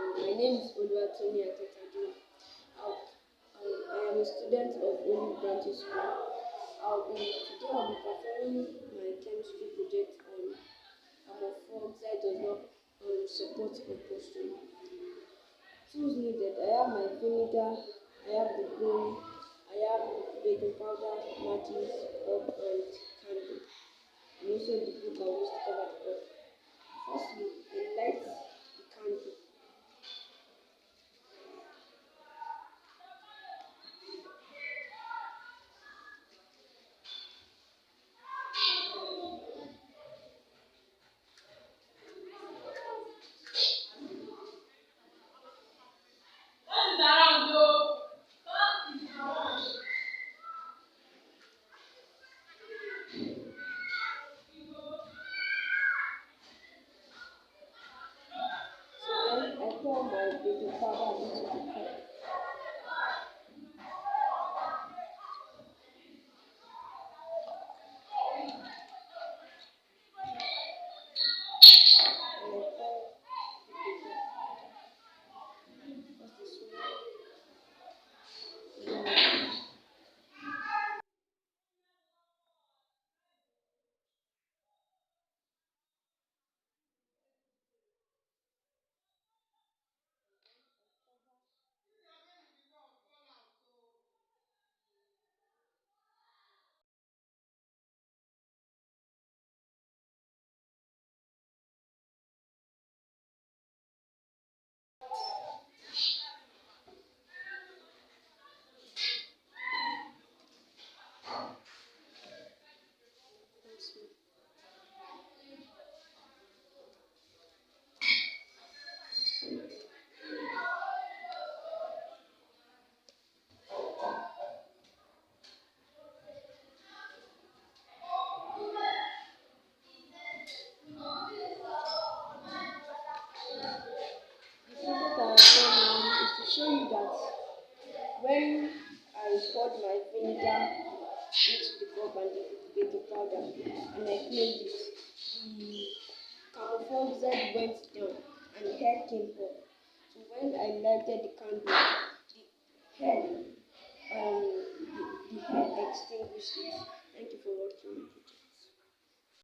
My name is Odere Akintajuwa. I am a student of Tooni branch school. Today I'll be performing my chemistry project on oxide does not support combustion. Tools needed: I have my vinegar, I have the broom, I have baking powder, matches, cup, and candle, and also the book I used to cover the cup. Firstly, I light the candle. I pour my baking powder into the cup. To show you that when I poured my vinegar into the cup and the baking powder and I cleaned it, the camouflage went down and the hair came up. So when I lighted the candle, the hair, the hair extinguished it. Thank you for watching.